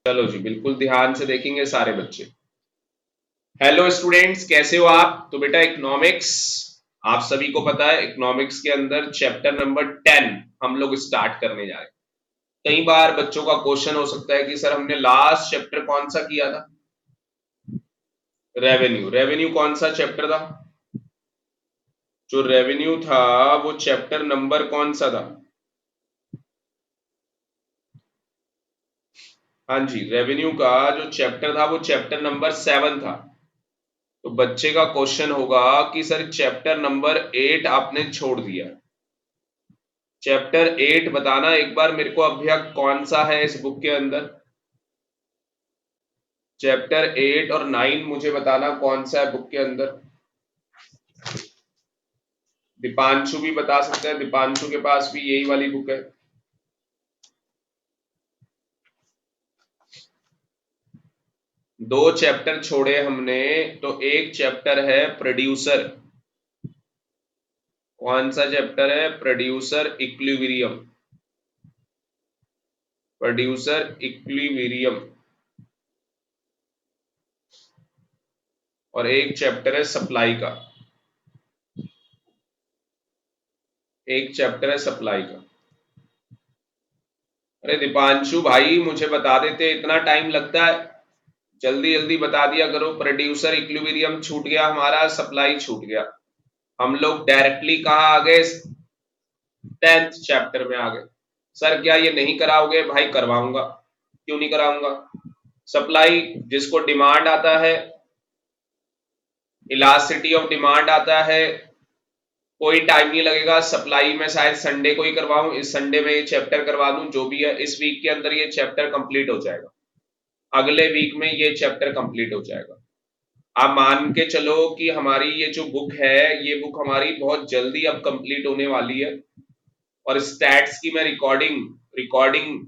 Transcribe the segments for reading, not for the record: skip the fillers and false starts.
चलो जी, बिल्कुल ध्यान से देखेंगे सारे बच्चे। हेलो स्टूडेंट्स, कैसे हो आप? तो बेटा इकोनॉमिक्स, आप सभी को पता है इकोनॉमिक्स के अंदर चैप्टर नंबर 10 हम लोग स्टार्ट करने जा रहे हैं। कई बार बच्चों का क्वेश्चन हो सकता है कि सर हमने लास्ट चैप्टर कौन सा किया था? रेवेन्यू। रेवेन्यू कौन सा चैप्टर था? जो रेवेन्यू था वो चैप्टर नंबर कौन सा था? हाँ जी, रेवेन्यू का जो चैप्टर था वो चैप्टर नंबर 7 था। तो बच्चे का क्वेश्चन होगा कि सर चैप्टर नंबर 8 आपने छोड़ दिया। चैप्टर 8 बताना एक बार मेरे को अभ्या कौन सा है इस बुक के अंदर? चैप्टर 8 और 9 मुझे बताना कौन सा है बुक के अंदर। दीपांशु भी बता सकते हैं, दीपांशु के पास भी यही वाली बुक है। दो चैप्टर छोड़े हमने, तो एक चैप्टर है प्रोड्यूसर। कौन सा चैप्टर है? Producer equilibrium. Producer equilibrium. और एक चैप्टर है सप्लाई का। एक चैप्टर है सप्लाई का। अरे दीपांशु भाई, मुझे बता देते, इतना टाइम लगता है? जल्दी जल्दी बता दिया करो। प्रोड्यूसर इक्विलिब्रियम छूट गया हमारा, सप्लाई छूट गया। हम लोग डायरेक्टली कहाँ आ गए? 10th चैप्टर में आ गए। सर क्या ये नहीं कराओगे? भाई करवाऊंगा, क्यों नहीं कराऊंगा। सप्लाई, जिसको डिमांड आता है, इलास्टिसिटी ऑफ डिमांड आता है, कोई टाइम नहीं लगेगा। सप्लाई में शायद संडे को ही करवाऊं, इस संडे में ये चैप्टर करवा दूं, जो भी है इस वीक के अंदर ये चैप्टर कंप्लीट हो जाएगा। अगले वीक में ये चैप्टर कंप्लीट हो जाएगा। आप मान के चलो कि हमारी ये जो बुक है, ये बुक हमारी बहुत जल्दी अब कंप्लीट होने वाली है। और स्टैट्स की मैं रिकॉर्डिंग रिकॉर्डिंग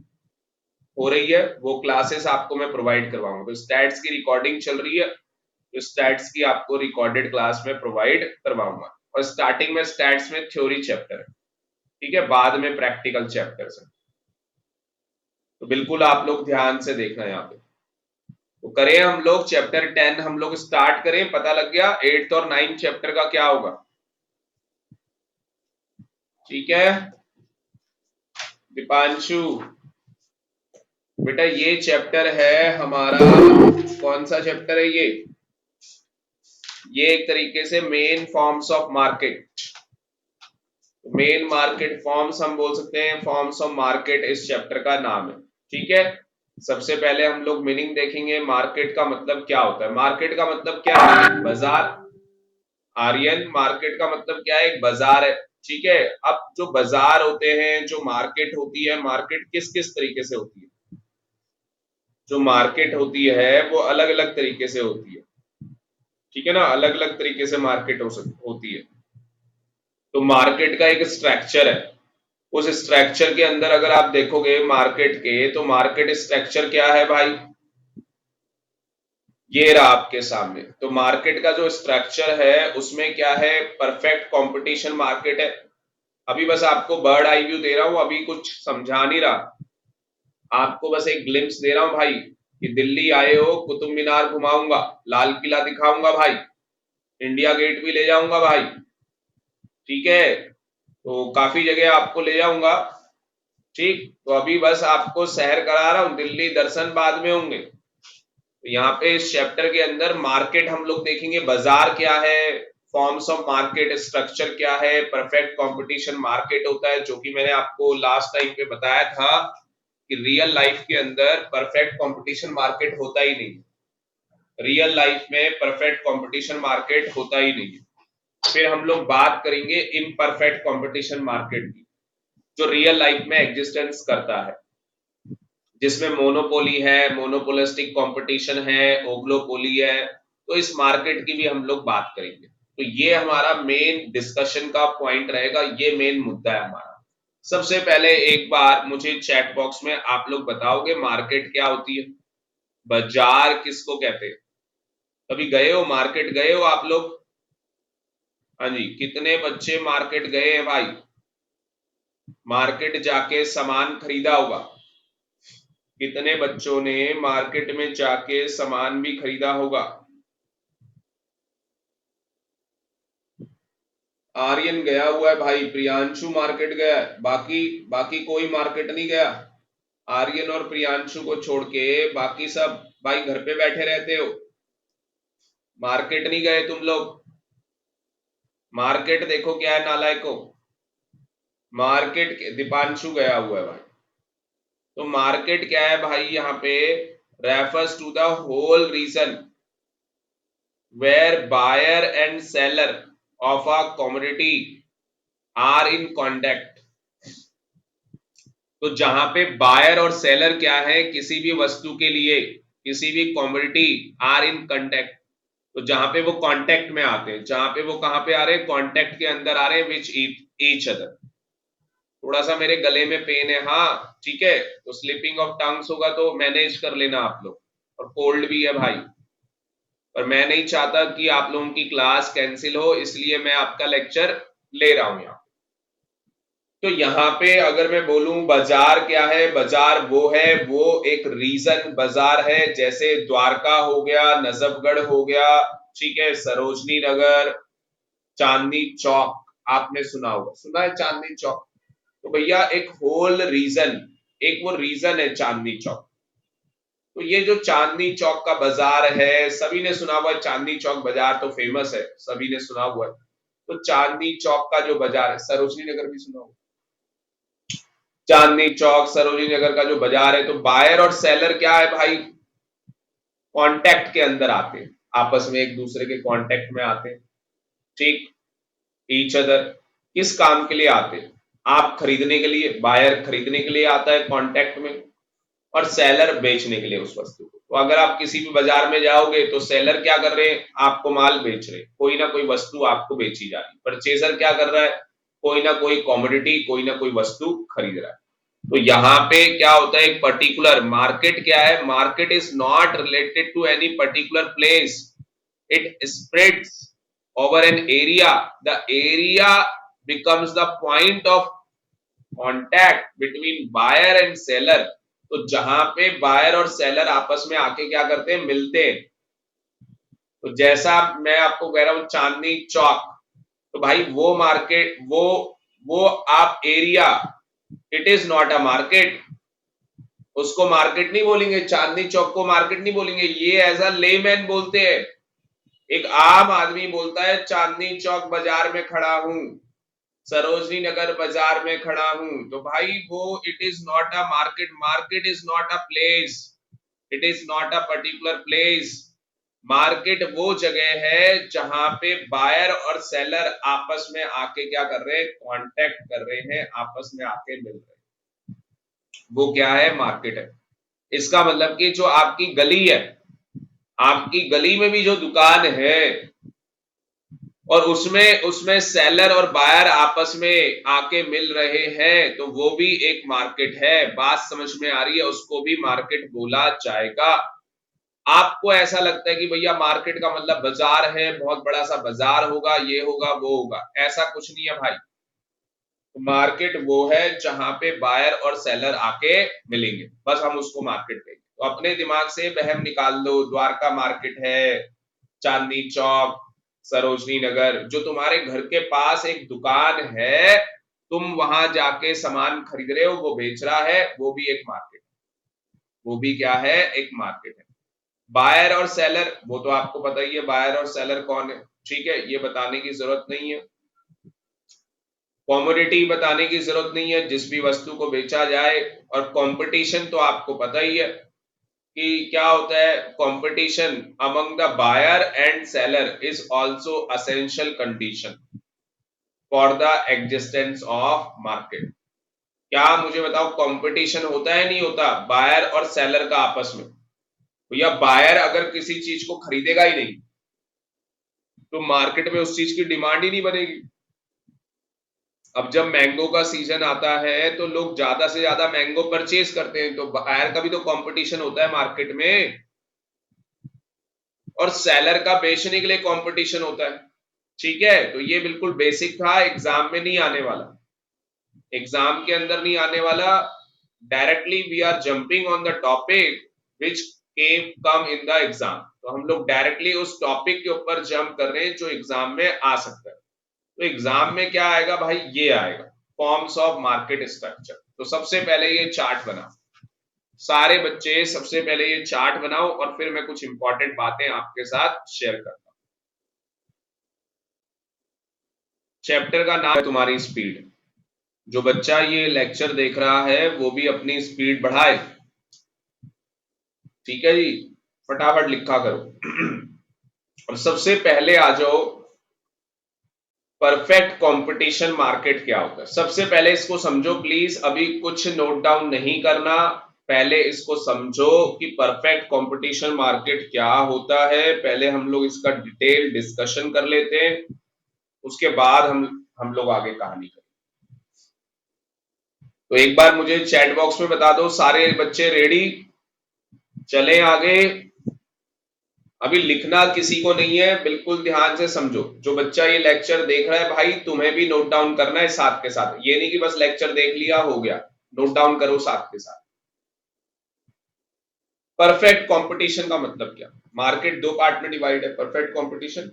हो रही है, वो क्लासेस आपको मैं प्रोवाइड करवाऊंगा। तो स्टैट्स की रिकॉर्डिंग चल रही है, तो स्टैट्स की आपको रिकॉर्डेड क्लास में प्रोवाइड करवाऊंगा। और स्टार्टिंग में स्टैट्स में थ्योरी चैप्टर है, ठीक है, बाद में प्रैक्टिकल चैप्टर्स है। तो बिल्कुल आप लोग ध्यान से देखना यहाँ पे। तो करें हम लोग चैप्टर 10 हम लोग स्टार्ट करें। पता लग गया 8th और 9th चैप्टर का क्या होगा? ठीक है दीपांशु बेटा, ये चैप्टर है हमारा। कौन सा चैप्टर है ये? एक तरीके से main forms of market. Main market forms हम बोल सकते हैं, फॉर्म्स ऑफ मार्केट इस चैप्टर का नाम है। ठीक है, सबसे पहले हम लोग मीनिंग देखेंगे। मार्केट का मतलब क्या होता है? मार्केट का मतलब क्या है? बाजार। आर्यन, मार्केट का मतलब क्या है? एक बाजार है। ठीक है, अब जो बाजार होते हैं, जो मार्केट होती है, मार्केट किस किस तरीके से होती है? जो मार्केट होती है वो अलग अलग तरीके से होती है। ठीक है ना, अलग अलग तरीके से मार्केट होती है। तो मार्केट का एक स्ट्रक्चर है। उस स्ट्रक्चर के अंदर अगर आप देखोगे मार्केट के, तो मार्केट स्ट्रक्चर क्या है भाई? ये रहा आपके सामने। तो मार्केट का जो स्ट्रक्चर है उसमें क्या है? परफेक्ट कंपटीशन मार्केट है। अभी बस आपको बर्ड आई व्यू दे रहा हूं, अभी कुछ समझा नहीं रहा, आपको बस एक ग्लिम्स दे रहा हूं भाई कि दिल्ली आए हो, कुतुब मीनार घुमाऊंगा, लाल किला दिखाऊंगा भाई, इंडिया गेट भी ले जाऊंगा भाई। ठीक है, तो काफी जगह आपको ले जाऊंगा। ठीक, तो अभी बस आपको शहर करा रहा हूं, दिल्ली दर्शन बाद में होंगे। तो यहाँ पे इस चैप्टर के अंदर मार्केट हम लोग देखेंगे, बाजार क्या है, फॉर्म्स ऑफ मार्केट स्ट्रक्चर क्या है, परफेक्ट कंपटीशन मार्केट होता है, जो कि मैंने आपको लास्ट टाइम पे बताया था कि रियल लाइफ के अंदर परफेक्ट कंपटीशन मार्केट होता ही नहीं। रियल लाइफ में परफेक्ट कंपटीशन मार्केट होता ही नहीं। फिर हम लोग बात करेंगे इम्परफेक्ट कंपटीशन मार्केट की, जो रियल लाइफ में एग्जिस्टेंस करता है, जिसमें मोनोपोली है, मोनोपोलिस्टिक कंपटीशन है, ओग्लोपोली है। तो इस मार्केट की भी हम लोग बात करेंगे। तो ये हमारा मेन डिस्कशन का पॉइंट रहेगा, ये मेन मुद्दा है हमारा। सबसे पहले एक बार मुझे चैट बॉक्स में आप लोग बताओगे मार्केट क्या होती है, बाजार किसको कहते हैं? कभी गए हो मार्केट? गए हो आप लोग? हाँ जी, कितने बच्चे मार्केट गए हैं भाई? मार्केट जाके सामान खरीदा होगा। कितने बच्चों ने मार्केट में जाके सामान भी खरीदा होगा? आर्यन गया हुआ है भाई, प्रियांशु मार्केट गया है, बाकी बाकी कोई मार्केट नहीं गया। आर्यन और प्रियांशु को छोड़ के बाकी सब भाई घर पे बैठे रहते हो, मार्केट नहीं गए तुम लोग। मार्केट देखो क्या है नालायको, मार्केट दीपांशु गया हुआ है भाई। तो मार्केट क्या है भाई यहाँ पे, refers to the whole region where buyer and seller of a commodity are in contact। तो जहां पे बायर और सेलर क्या है, किसी भी वस्तु के लिए, किसी भी कॉमोडिटी, आर इन कंटेक्ट। तो जहां पे वो कांटेक्ट में आते हैं, जहां पे वो कहां पे आ रहे हैं, कांटेक्ट के अंदर आ रहे हैं, विच ईच अदर। थोड़ा सा मेरे गले में पेन है, हाँ ठीक है, तो स्लिपिंग ऑफ टंग्स होगा तो मैनेज कर लेना आप लोग, और कोल्ड भी है भाई। पर मैं नहीं चाहता कि आप लोगों की क्लास कैंसिल हो, इसलिए मैं आपका लेक्चर ले रहा हूं यहाँ। तो यहाँ पे अगर मैं बोलूं बाजार क्या है, बाजार वो है, वो एक रीजन बाजार है, जैसे द्वारका हो गया, नजफगढ़ हो गया, ठीक है, सरोजनी नगर, चांदनी चौक, आपने सुना होगा, सुना है चांदनी चौक? तो भैया एक होल रीजन, एक वो रीजन है चांदनी चौक। तो ये जो चांदनी चौक का बाजार है, सभी ने सुना हुआ है, चांदनी चौक बाजार तो फेमस है, सभी ने सुना हुआ है। तो चांदनी चौक का जो बाजार है, सरोजनी नगर भी सुना होगा, चांदनी चौक सरोजनी नगर का जो बाजार है, तो बायर और सेलर क्या है भाई, कांटेक्ट के अंदर आते हैं, आपस में एक दूसरे के कांटेक्ट में आते हैं, ठीक, ईच अदर। किस काम के लिए आते हैं? आप खरीदने के लिए, बायर खरीदने के लिए आता है कांटेक्ट में, और सेलर बेचने के लिए उस वस्तु को। तो अगर आप किसी भी बाजार में जाओगे तो सेलर क्या कर रहे हैं, आपको माल बेच रहे हैं, कोई ना कोई वस्तु आपको बेची जा रही है। परचेजर क्या कर रहा है, कोई ना कोई कॉमोडिटी, कोई ना कोई वस्तु खरीद रहा है। तो यहाँ पे क्या होता है, एक पर्टिकुलर मार्केट क्या है, market is not related to any particular place, it spreads over an area, the area becomes the point of contact between buyer and seller. तो जहां पे बायर और सेलर आपस में आके क्या करते हैं, मिलते हैं। तो जैसा मैं आपको कह रहा हूं चांदनी चौक, तो भाई वो मार्केट, वो आप area, it is not a market, उसको मार्केट नहीं बोलेंगे, चांदनी चौक को मार्केट नहीं बोलेंगे, ये एज अ लेमैन बोलते हैं। एक आम आदमी बोलता है चांदनी चौक बाजार में खड़ा हूं, सरोजनी नगर बाजार में खड़ा हूं, तो भाई वो it is not a market, market is not a place, it is not a particular place. Market वो जगह है जहां पे बायर और सेलर आपस में आके क्या कर रहे हैं, कांटेक्ट कर रहे हैं, आपस में आके मिल रहे हैं, वो क्या है, मार्केट है। इसका मतलब कि जो आपकी गली है, आपकी गली में भी जो दुकान है, और उसमें उसमें सेलर और बायर आपस में आके मिल रहे हैं, तो वो भी एक मार्केट है। बात समझ में आ रही है, उसको भी मार्केट बोला जाएगा। आपको ऐसा लगता है कि भैया मार्केट का मतलब बाजार है, बहुत बड़ा सा बाजार होगा, ये होगा वो होगा, ऐसा कुछ नहीं है भाई। तो मार्केट वो है जहां पे बायर और सेलर आके मिलेंगे, बस हम उसको मार्केट कहेंगे। तो अपने दिमाग से बहम निकाल दो, द्वारका मार्केट है, चांदनी चौक, सरोजनी नगर, जो तुम्हारे घर के पास एक दुकान है, तुम वहां जाके सामान खरीद रहे हो, वो बेच रहा है, वो भी एक मार्केट, वो भी क्या है, एक मार्केट है। बायर और सेलर, वो तो आपको पता ही है, बायर और सेलर कौन है, ठीक है, ये बताने की जरूरत नहीं है। कॉमोडिटी बताने की जरूरत नहीं है, जिस भी वस्तु को बेचा जाए। और कंपटीशन तो आपको पता ही है कि क्या होता है, competition among the buyer and seller is also essential condition for the existence of market. क्या मुझे बताओ, कंपटीशन होता है नहीं होता बायर और सेलर का आपस में? भैया बायर अगर किसी चीज को खरीदेगा ही नहीं, तो मार्केट में उस चीज की डिमांड ही नहीं बनेगी। अब जब मैंगो का सीजन आता है तो लोग ज्यादा से ज्यादा मैंगो परचेज करते हैं, तो बायर का भी तो कंपटीशन होता है मार्केट में, और सेलर का बेचने के लिए कंपटीशन होता है। ठीक है, तो ये बिल्कुल बेसिक था, एग्जाम में नहीं आने वाला, एग्जाम के अंदर नहीं आने वाला। Directly we are jumping on the topic which came come in the exam. तो हम लोग डायरेक्टली उस टॉपिक के ऊपर जंप कर रहे हैं जो एग्जाम में आ सकता है। तो एग्जाम में क्या आएगा भाई, ये आएगा फॉर्म्स ऑफ मार्केट स्ट्रक्चर। तो सबसे पहले ये चार्ट बनाओ, सारे बच्चे सबसे पहले ये चार्ट बनाओ और फिर मैं कुछ इंपॉर्टेंट बातें आपके साथ शेयर करता हूं। चैप्टर का नाम है तुम्हारी स्पीड। जो बच्चा ये लेक्चर देख रहा है वो भी अपनी स्पीड बढ़ाए, ठीक है जी, फटाफट लिखा करो। और सबसे पहले आ जाओ, परफेक्ट कंपटीशन मार्केट क्या होता है। सबसे पहले इसको समझो प्लीज, अभी कुछ नोट डाउन नहीं करना, पहले इसको समझो कि परफेक्ट कंपटीशन मार्केट क्या होता है। पहले हम लोग इसका डिटेल डिस्कशन कर लेते हैं, उसके बाद हम लोग आगे कहानी करें। तो एक बार मुझे चैट बॉक्स में बता दो सारे बच्चे रेडी, चलें आगे। अभी लिखना किसी को नहीं है, बिल्कुल ध्यान से समझो। जो बच्चा ये लेक्चर देख रहा है भाई, तुम्हें भी नोट डाउन करना है साथ के साथ, ये नहीं कि बस लेक्चर देख लिया हो गया, नोट डाउन करो साथ के साथ। परफेक्ट कंपटीशन का मतलब क्या? मार्केट दो पार्ट में डिवाइड है, perfect competition,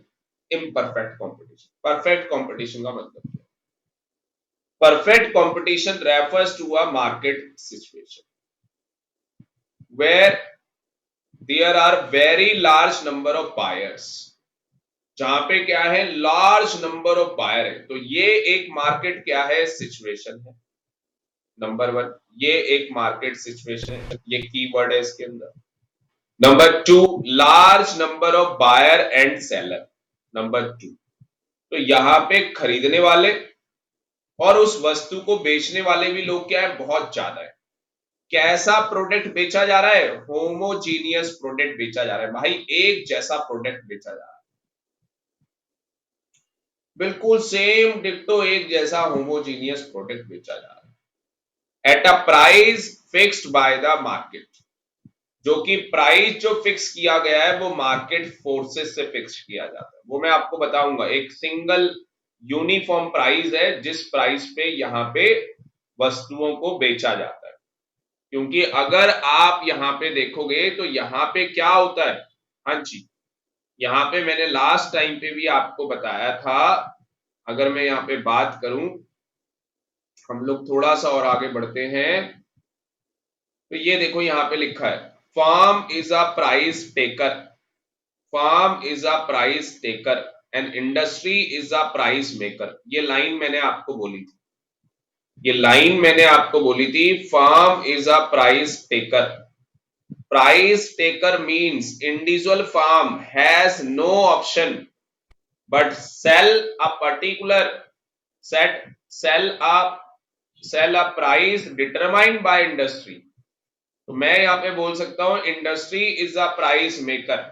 imperfect competition. Perfect competition का मतलब क्या? Perfect competition refers to a market situation where there are very large number of buyers, जहां पे क्या है, लार्ज नंबर ऑफ बायर है। तो ये एक मार्केट क्या है, सिचुएशन है। नंबर वन, ये एक मार्केट सिचुएशन है, ये कीवर्ड है इसके अंदर। Number two, large number of buyer and seller. Number two, तो यहां पे खरीदने वाले और उस वस्तु को बेचने वाले भी लोग क्या है, बहुत ज्यादा है। कैसा प्रोडक्ट बेचा जा रहा है, होमोजीनियस प्रोडक्ट बेचा जा रहा है भाई, एक जैसा प्रोडक्ट बेचा जा रहा है, बिल्कुल सेम डिक्टो एक जैसा होमोजीनियस प्रोडक्ट बेचा जा रहा है at a price fixed by the market. जो कि प्राइस जो फिक्स किया गया है वो मार्केट फोर्सेस से फिक्स किया जाता है, वो मैं आपको बताऊंगा। एक सिंगल यूनिफॉर्म प्राइस है जिस प्राइस पे यहां पे वस्तुओं को बेचा जाता है। क्योंकि अगर आप यहां पे देखोगे तो यहां पे क्या होता है, हाँ जी, यहां पे मैंने लास्ट टाइम पे भी आपको बताया था। अगर मैं यहां पे बात करूं, हम लोग थोड़ा सा और आगे बढ़ते हैं, तो ये देखो यहां पे लिखा है, firm is a price taker, firm is a price taker and industry is a price maker. ये लाइन मैंने आपको बोली थी, ये लाइन मैंने आपको बोली थी, firm is a price taker. Price taker means individual farm has no option but a particular set sell a sell a price determined by industry। तो मैं यहां पे बोल सकता हूं, industry is a price maker,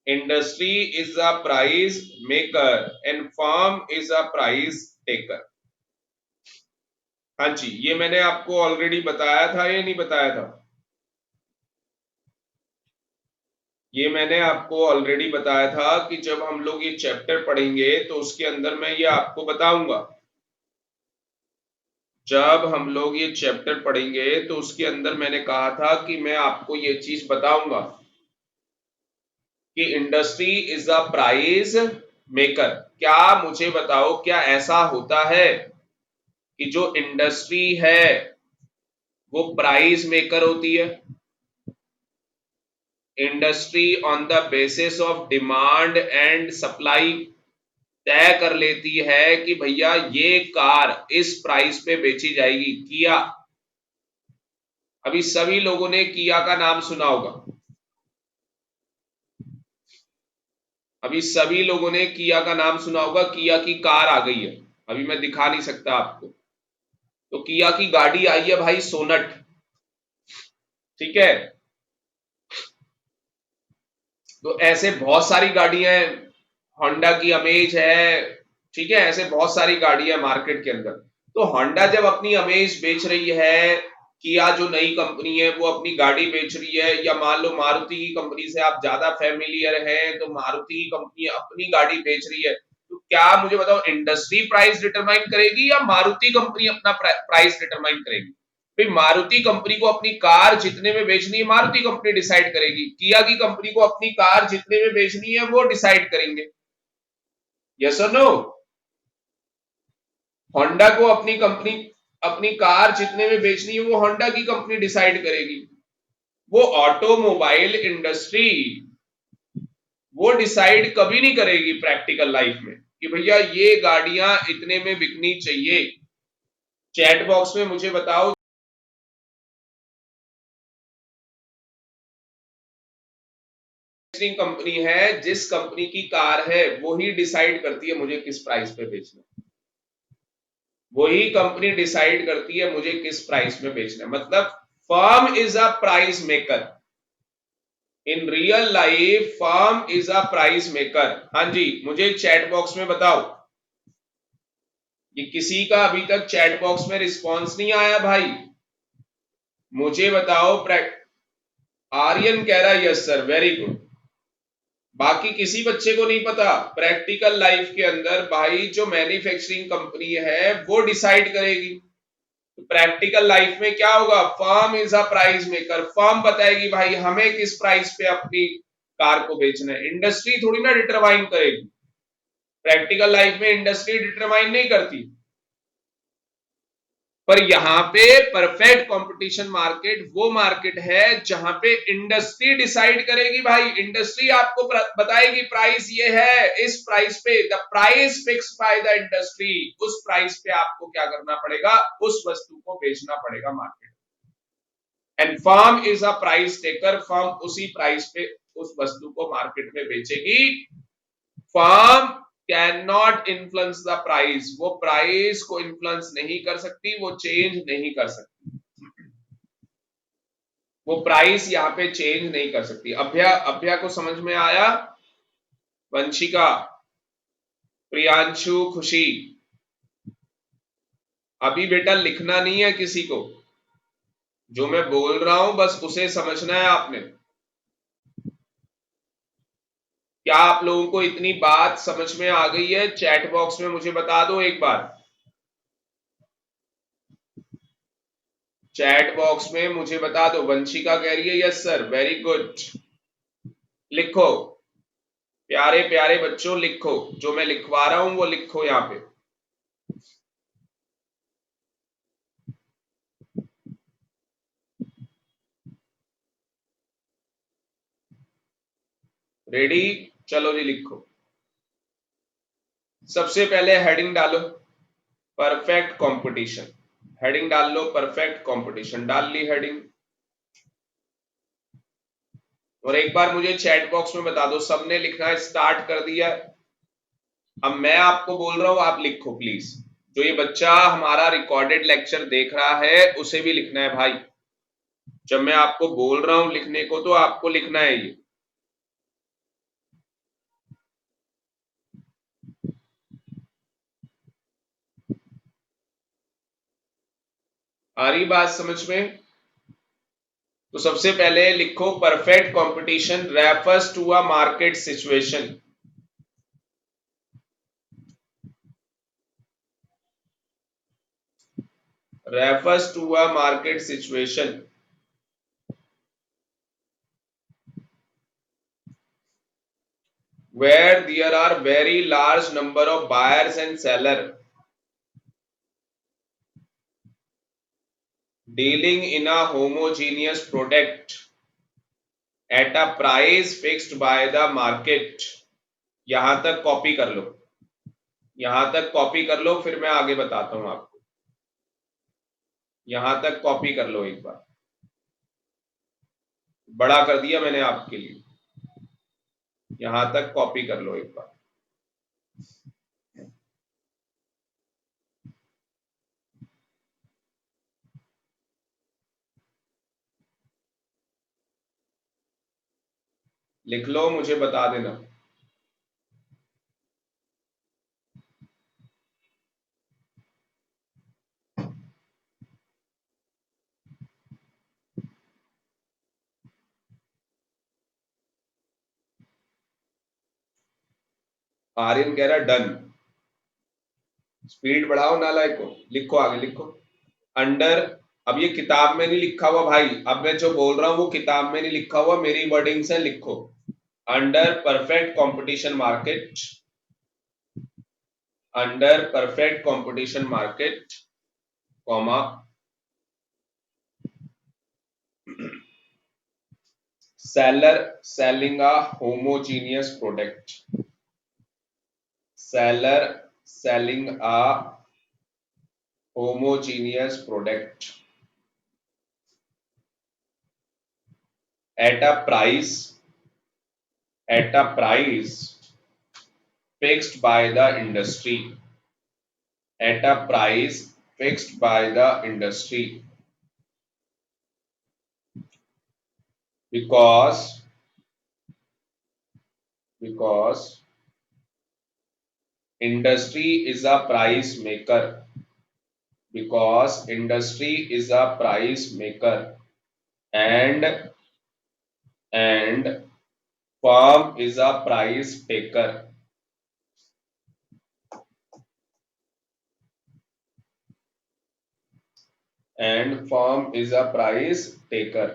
industry is a price maker and firm is a price taker. हाँ जी, ये मैंने आपको ऑलरेडी बताया था या नहीं बताया था? ये मैंने आपको ऑलरेडी बताया था कि जब हम लोग ये चैप्टर पढ़ेंगे तो उसके अंदर मैं ये आपको बताऊंगा। जब हम लोग ये चैप्टर पढ़ेंगे तो उसके अंदर मैंने कहा था कि मैं आपको ये चीज बताऊंगा कि industry is a price maker. क्या मुझे बताओ, क्या ऐसा होता है कि जो इंडस्ट्री है वो प्राइस मेकर होती है? Industry on the basis of demand and supply तय कर लेती है कि भैया ये कार इस प्राइस पे बेची जाएगी। किया, अभी सभी लोगों ने किया का नाम सुना होगा, अभी सभी लोगों ने किया का नाम सुना होगा। किया की कार आ गई है, अभी मैं दिखा नहीं सकता आपको। तो किया की गाड़ी आई है भाई, सोनट, ठीक है। तो ऐसे बहुत सारी गाड़ियां हैं, होंडा की अमेज है, ठीक है, ऐसे बहुत सारी गाड़ियां मार्केट के अंदर। तो होंडा जब अपनी अमेज बेच रही है, किया जो नई कंपनी है वो अपनी गाड़ी बेच रही है, या मान लो मारुति की कंपनी से आप ज्यादा फेमिलियर हैं तो मारुति की कंपनी अपनी गाड़ी बेच रही है, तो क्या मुझे बताओ, इंडस्ट्री प्राइस डिटरमाइन करेगी या मारुति कंपनी अपना प्राइस डिटरमाइन करेगी? भाई मारुति कंपनी को अपनी कार जितने में बेचनी है मारुति कंपनी डिसाइड करेगी, किया की कंपनी को अपनी कार जितने में बेचनी है वो डिसाइड करेंगे। यस और नो? होंडा को अपनी कार जितने में बेचनी है वो होंडा की कंपनी डिसाइड करेगी। वो ऑटोमोबाइल इंडस्ट्री वो डिसाइड कभी नहीं करेगी प्रैक्टिकल लाइफ में कि भैया ये गाड़ियां इतने में बिकनी चाहिए। चैट बॉक्स में मुझे बताओ कंपनी है, जिस कंपनी की कार है वो ही डिसाइड करती है मुझे किस प्राइस पे बेचना है, वही कंपनी डिसाइड करती है मुझे किस प्राइस में बेचना है। मतलब firm is a price maker. In real life firm is a price maker. हाँ जी, मुझे चैट बॉक्स में बताओ, ये किसी का अभी तक चैट बॉक्स में रिस्पॉन्स नहीं आया भाई। मुझे बताओ। आर्यन कह रहा है यस सर, वेरी गुड। बाकी किसी बच्चे को नहीं पता प्रैक्टिकल लाइफ के अंदर भाई जो मैन्युफैक्चरिंग कंपनी है वो डिसाइड करेगी। तो प्रैक्टिकल लाइफ में क्या होगा, firm is a price maker. Firm बताएगी भाई हमें किस प्राइस पे अपनी कार को बेचना है, इंडस्ट्री थोड़ी ना डिटरमाइन करेगी। प्रैक्टिकल लाइफ में इंडस्ट्री डिटरमाइन नहीं करती। पर यहां पे परफेक्ट कंपटीशन मार्केट वो मार्केट है जहां पे इंडस्ट्री डिसाइड करेगी भाई। इंडस्ट्री आपको बताएगी प्राइस ये है, इस प्राइस पे the price fix by the industry. उस प्राइस पे आपको क्या करना पड़ेगा, उस वस्तु को बेचना पड़ेगा market. And firm is a price taker. Firm उसी प्राइस पे उस वस्तु को मार्केट में बेचेगी। Firm cannot influence the price. वो प्राइस को इन्फ्लुएंस नहीं कर सकती, वो चेंज नहीं कर सकती। वो प्राइस यहां पे चेंज नहीं कर सकती। अभ्या अभ्या को समझ में आया? वंशिका, प्रियांशु, खुशी। अभी बेटा लिखना नहीं है किसी को, जो मैं बोल रहा हूं बस उसे समझना है आपने। क्या आप लोगों को इतनी बात समझ में आ गई है? चैट बॉक्स में मुझे बता दो एक बार। चैट बॉक्स में मुझे बता दो। वंशिका कह रही है यस सर, वेरी गुड। लिखो प्यारे प्यारे बच्चों, लिखो जो मैं लिखवा रहा हूं वो लिखो यहां पे। रेडी? चलो जी लिखो। सबसे पहले हेडिंग डालो परफेक्ट कंपटीशन। हेडिंग डाल लो परफेक्ट कंपटीशन। डाल ली हेडिंग। और एक बार मुझे चैट बॉक्स में बता दो, सबने लिखना स्टार्ट कर दिया? अब मैं आपको बोल रहा हूं आप लिखो प्लीज। जो ये बच्चा हमारा रिकॉर्डेड लेक्चर देख रहा है उसे भी लिखना है भाई। जब मैं आपको बोल रहा हूं लिखने को तो आपको लिखना है ये। आ रही बात समझ में? तो सबसे पहले लिखो perfect competition refers to a market situation. Refers to a market situation where there are very large number of buyers and seller dealing in a homogeneous product at a price fixed by the market। यहां तक copy कर लो, यहां तक copy कर लो, फिर मैं आगे बताता हूं आपको। यहां तक कॉपी कर लो एक बार, बड़ा कर दिया मैंने आपके लिए। यहां तक कॉपी कर लो एक बार। लिख लो, मुझे बता देना। आर्यन कह रहा डन। स्पीड बढ़ाओ नालायक को, लिखो आगे लिखो। अंडर अब ये किताब में नहीं लिखा हुआ भाई, अब मैं जो बोल रहा हूं वो किताब में नहीं लिखा हुआ, मेरी वर्डिंग से लिखो। Under perfect competition market, under perfect competition market, comma, seller selling a homogeneous product, seller selling a homogeneous product at a price, at a price fixed by the industry, at a price fixed by the industry, because because industry is a price maker, because industry is a price maker, and and firm is a price taker, and firm is a price taker.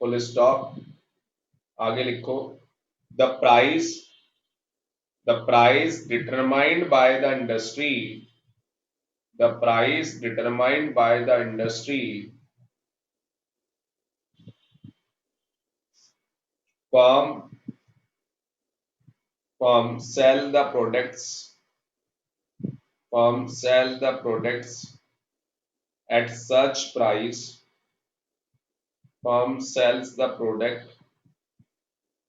Full stop. आगे लिखो. The price determined by the industry, the price determined by the industry, firm sell the products, firm sell the products at such price, firm sells the product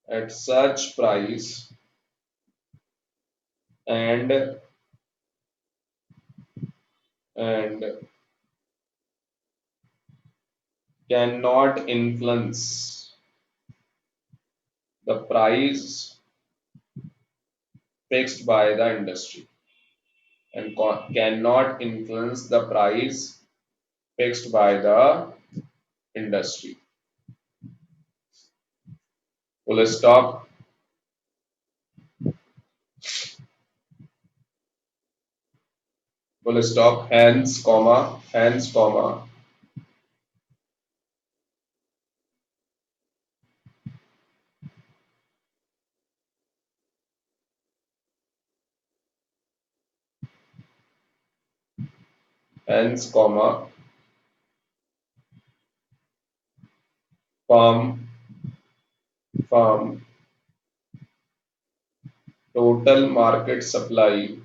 at such price, and and cannot influence the price fixed by the industry, and cannot influence the price fixed by the industry. Full stop. Full stop. Hence, comma, hence, comma, hence, comma, firm, firm, total market supply,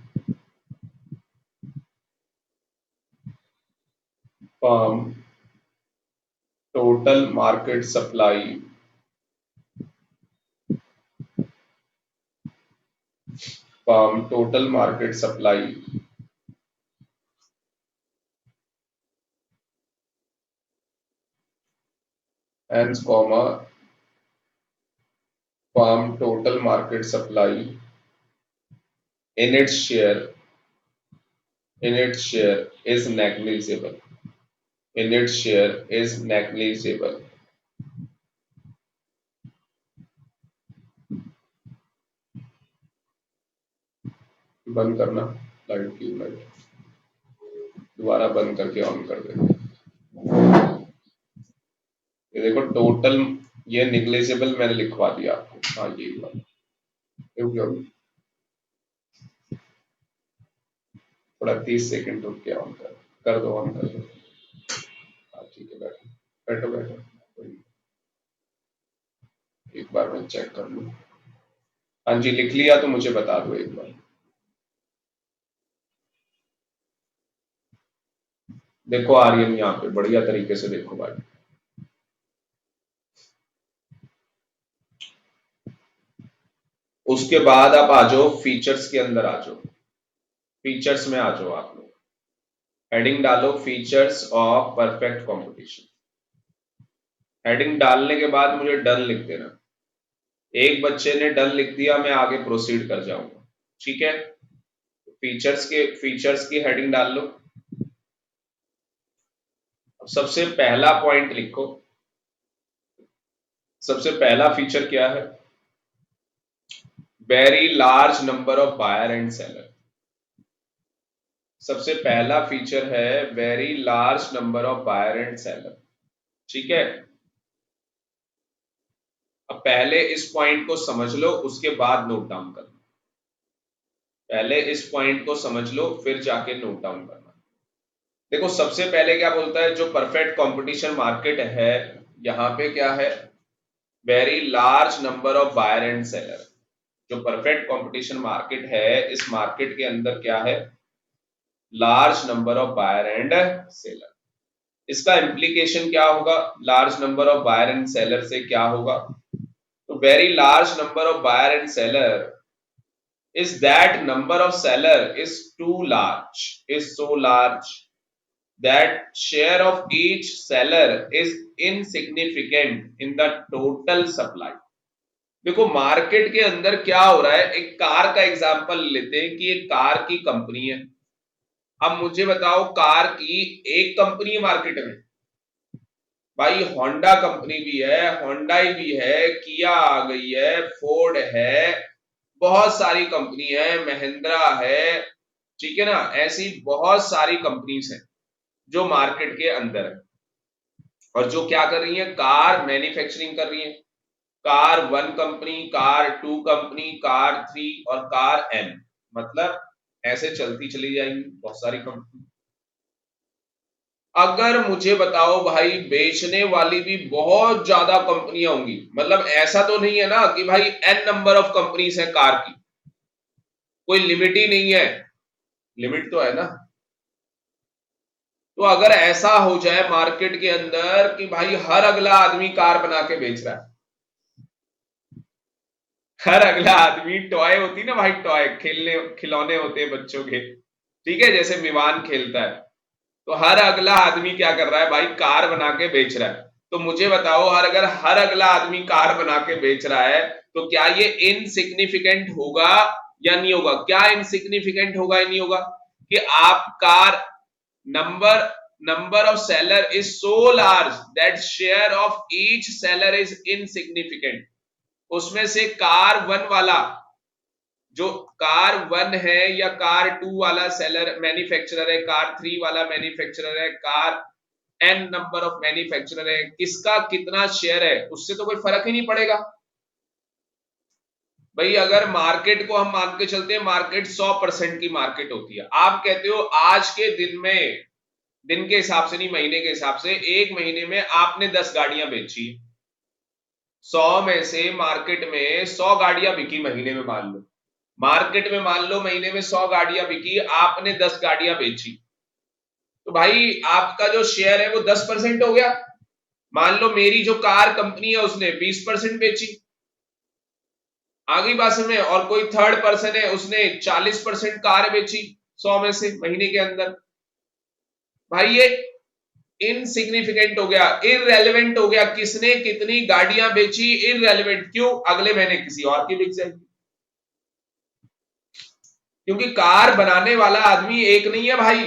firm, total market supply, firm, total market supply, hence, comma, firm, total market supply in its share, in its share is negligible, in its share is negligible. बंद करना light की light, दोबारा बंद करके on कर देना. ये देखो टोटल, ये निग्लेजिबल मैंने लिखवा दिया आपको. हाँ यही बात. थोड़ा 30 सेकंड रुक के ऑन कर दो, ऑन कर दो. हाँ ठीक है, बैठो बैठो बैठो. एक बार मैं चेक कर लूँ. हाँ जी, लिख लिया तो मुझे बता दो एक बार. देखो आर्यन यहाँ पे बढ़िया तरीके से देखो भाई. उसके बाद आप आ जाओ फीचर्स के अंदर, आ जाओ फीचर्स में, आ जाओ आप लोग. हेडिंग डालो features of perfect competition. Heading डालने के बाद मुझे डन लिख देना. एक बच्चे ने डन लिख दिया, मैं आगे प्रोसीड कर जाऊंगा. ठीक है, फीचर्स की हेडिंग डाल लो. अब सबसे पहला पॉइंट लिखो. सबसे पहला फीचर क्या है? Very large number of buyer and seller. सबसे पहला फीचर है very large number of buyer and seller. ठीक है, अब पहले इस पॉइंट को समझ लो, उसके बाद नोट डाउन करना। पहले इस पॉइंट को समझ लो, फिर जाके नोट डाउन करना। देखो सबसे पहले क्या बोलता है, जो परफेक्ट कंपटीशन मार्केट है, यहां पे क्या है, very large number of buyer and seller. जो परफेक्ट कंपटीशन मार्केट है, इस मार्केट के अंदर क्या है, large number of buyer and seller. इसका इम्प्लीकेशन क्या होगा, large number of buyer and seller से क्या होगा, तो very large number of buyer and seller is that number of seller is too large, is so large that share of each seller is insignificant in the total supply। देखो market के अंदर क्या हो रहा है, एक कार का example लेते हैं कि एक कार की कंपनी है। अब मुझे बताओ, कार की एक कंपनी है मार्केट में, भाई होंडा कंपनी भी है, होंडाई भी है, किया आ गई है, फोर्ड है, बहुत सारी कंपनी है, महिंद्रा है, ठीक है ना, ऐसी बहुत सारी कंपनीज हैं जो मार्केट के अंदर है और जो क्या कर रही है, कार मैन्युफैक्चरिंग कर रही है। Car one company, car two company, car three और कार एन, मतलब ऐसे चलती चली जाएंगी बहुत सारी कंपनी। अगर मुझे बताओ भाई, बेचने वाली भी बहुत ज्यादा कंपनियां होंगी, मतलब ऐसा तो नहीं है ना कि भाई एन नंबर ऑफ कंपनीज है कार की, कोई लिमिट ही नहीं है, लिमिट तो है ना। तो अगर ऐसा हो जाए मार्केट के अंदर कि भाई हर अगला आदमी कार बना के बेच रहा है, हर अगला आदमी, टॉय होती ना भाई, टॉय खेलने खिलौने होते हैं बच्चों के, ठीक है, जैसे विमान खेलता है, तो हर अगला आदमी क्या कर रहा है भाई, कार बना के बेच रहा है। तो मुझे बताओ, अगर हर अगला आदमी कार बना के बेच रहा है, तो क्या ये इनसिग्निफिकेंट होगा या नहीं होगा? क्या इनसिग्निफिकेंट होगा या नहीं होगा कि आप car, number number of seller is so large that share of each seller is insignificant। उसमें से कार वन वाला, जो कार वन है या कार टू वाला सेलर मैन्युफैक्चरर है, कार थ्री वाला मैन्युफैक्चरर है, car N number of manufacturer है, किसका कितना शेयर है उससे तो कोई फर्क ही नहीं पड़ेगा भाई। अगर मार्केट को हम मान के चलते हैं, मार्केट 100% की मार्केट होती है, आप कहते हो आज के दिन में, दिन के हिसाब से नहीं, महीने के हिसाब से, एक महीने में आपने 10 गाड़ियां बेची, 100 में से मार्केट में 100 गाड़ियां बिकी महीने में, मान लो मार्केट में, मान लो महीने में 100 गाड़ियां बिकी, आपने 10 गाड़ियां बेची, तो भाई आपका जो शेयर है वो 10% हो गया। मान लो मेरी जो कार कंपनी है उसने 20% बेची, आगे बात में, और कोई थर्ड पर्सन है उसने 40% कार बेची 100 में से महीने के अंदर, भाई ये इनसिग्निफिकेंट हो गया, इररेलेवेंट हो गया, किसने कितनी गाड़ियां बेची, इररेलेवेंट। क्यों? अगले महीने किसी और की बिक जाएगी, क्योंकि कार बनाने वाला आदमी एक नहीं है भाई,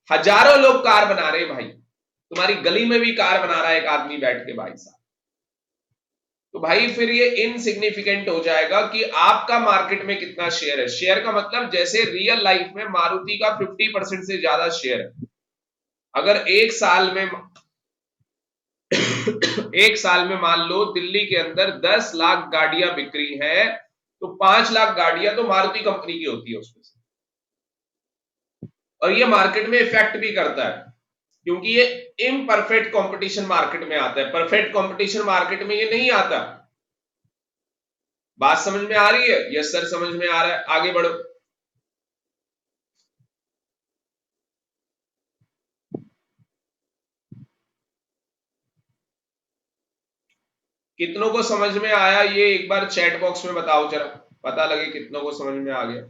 हजारों लोग कार बना रहे हैं भाई, तुम्हारी गली में भी कार बना रहा है एक आदमी बैठ के भाई साहब। तो भाई फिर ये इनसिग्निफिकेंट हो जाएगा कि आपका मार्केट में कितना शेयर है। शेयर का मतलब जैसे रियल लाइफ में मारुति का 50% से ज्यादा शेयर है। अगर एक साल में एक साल में मान लो दिल्ली के अंदर 10 लाख गाड़ियां बिक रही है, तो 5 लाख गाड़ियां तो मारुति कंपनी की होती है उसमें से, और ये मार्केट में इफेक्ट भी करता है, क्योंकि ये इम्परफेक्ट कंपटीशन मार्केट में आता है, परफेक्ट कंपटीशन मार्केट में ये नहीं आता। बात समझ में आ रही है? यस सर समझ में आ रहा है, आगे बढ़ो। कितनों को समझ में आया ये एक बार चैट बॉक्स में बताओ जरा, पता लगे कितनों को समझ में आ गया।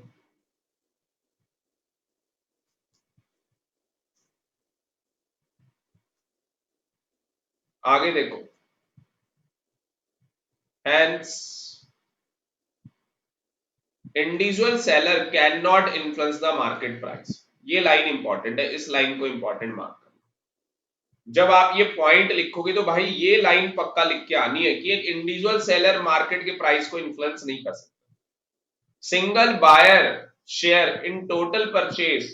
आगे देखो, hence individual seller can not influence the market price. ये लाइन इंपॉर्टेंट है, इस लाइन को इंपॉर्टेंट मार्क करना। जब आप ये पॉइंट लिखोगे तो भाई ये लाइन पक्का लिख के आनी है कि एक इंडिविजुअल सेलर मार्केट के प्राइस को इन्फ्लुएंस नहीं कर सकता। Single buyer share in total purchase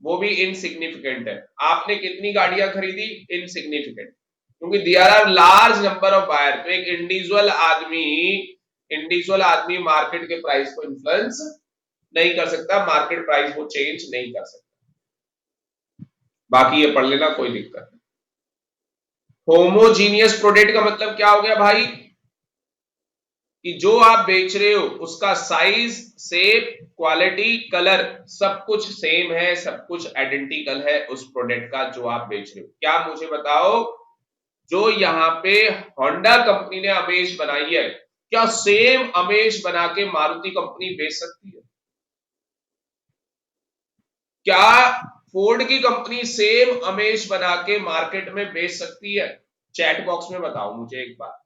वो भी इनसिग्निफिकेंट है। आपने कितनी गाड़ियां खरीदी, इनसिग्निफिकेंट, क्योंकि there are large number of buyer. तो एक इंडिविजुअल आदमी मार्केट के प्राइस को इन्फ्लुएंस नहीं कर सकता, मार्केट प्राइस को चेंज नहीं कर सकता। बाकी ये पढ़ लेना, कोई दिक्कत नहीं। होमोजीनियस प्रोडक्ट का मतलब क्या हो गया भाई, कि जो आप बेच रहे हो उसका साइज, शेप, क्वालिटी, कलर सब कुछ सेम है, सब कुछ आइडेंटिकल है उस प्रोडक्ट का जो आप बेच रहे हो। क्या मुझे बताओ, जो यहाँ पे होंडा कंपनी ने अमेज बनाई है, क्या सेम अमेज बना के मारुति कंपनी बेच सकती है? क्या फोर्ड की कंपनी सेम अमेज बना के मार्केट में बेच सकती है? चैट बॉक्स में बताओ मुझे एक बार।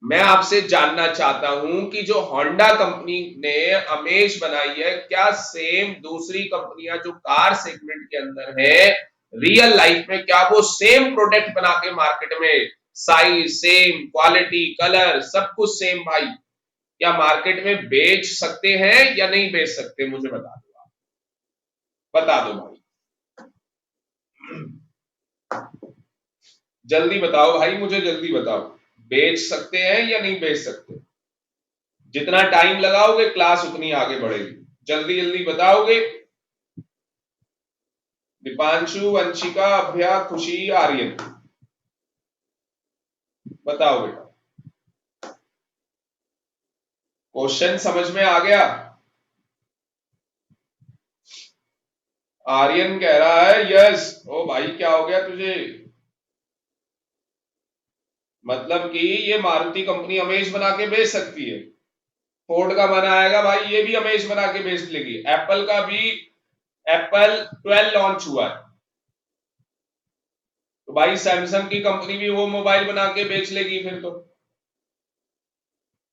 मैं आपसे जानना चाहता हूं कि जो होंडा कंपनी ने अमेज बनाई है, क्या सेम दूसरी कंपनियां जो कार सेगमेंट के अंदर है, रियल लाइफ में क्या वो सेम प्रोडक्ट बना के मार्केट में, साइज सेम, क्वालिटी, कलर सब कुछ सेम भाई, क्या मार्केट में बेच सकते हैं या नहीं बेच सकते? मुझे बता दो, आप बता दो भाई, जल्दी बताओ भाई, मुझे जल्दी बताओ, बेच सकते हैं या नहीं बेच सकते? जितना टाइम लगाओगे क्लास उतनी आगे बढ़ेगी, जल्दी जल्दी बताओगे। दीपांशु, वंशिका, अभ्या, खुशी, आर्यन, बताओ बेटा। क्वेश्चन समझ में आ गया? आर्यन कह रहा है यस। ओ भाई क्या हो गया तुझे? मतलब कि ये मारुति कंपनी अमेज बना के बेच सकती है। फोर्ड का मन आएगा भाई, ये भी अमेज बना के बेच लेगी। एप्पल का भी एप्पल 12 लॉन्च हुआ है, तो भाई सैमसंग की कंपनी भी वो मोबाइल बना के बेच लेगी। फिर तो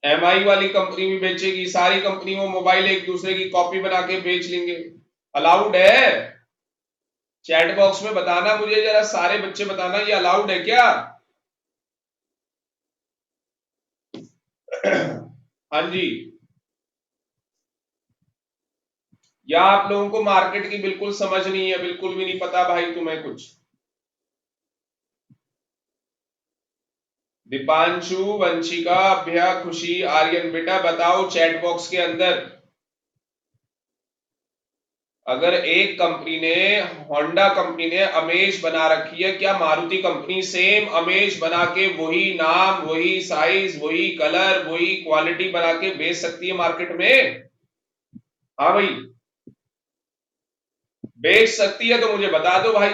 एमआई वाली कंपनी भी बेचेगी, सारी कंपनी वो मोबाइल एक दूसरे की कॉपी बना के बेच लेंगे। अलाउड है? चैट बॉक्स में बताना मुझे जरा, सारे बच्चे बताना, ये अलाउड है क्या? हाँ जी। या आप लोगों को मार्केट की बिल्कुल समझ नहीं है, बिल्कुल भी नहीं पता भाई तुम्हें कुछ? दीपांशु, वंशिका, अभ्या, खुशी, आर्यन, बेटा बताओ चैट बॉक्स के अंदर। अगर एक कंपनी ने, होंडा कंपनी ने अमेज बना रखी है, क्या मारुति कंपनी सेम अमेज बना के वही नाम, वही साइज, वही कलर, वही क्वालिटी बना के बेच सकती है मार्केट में? हाँ भाई, बेच सकती है तो मुझे बता दो भाई।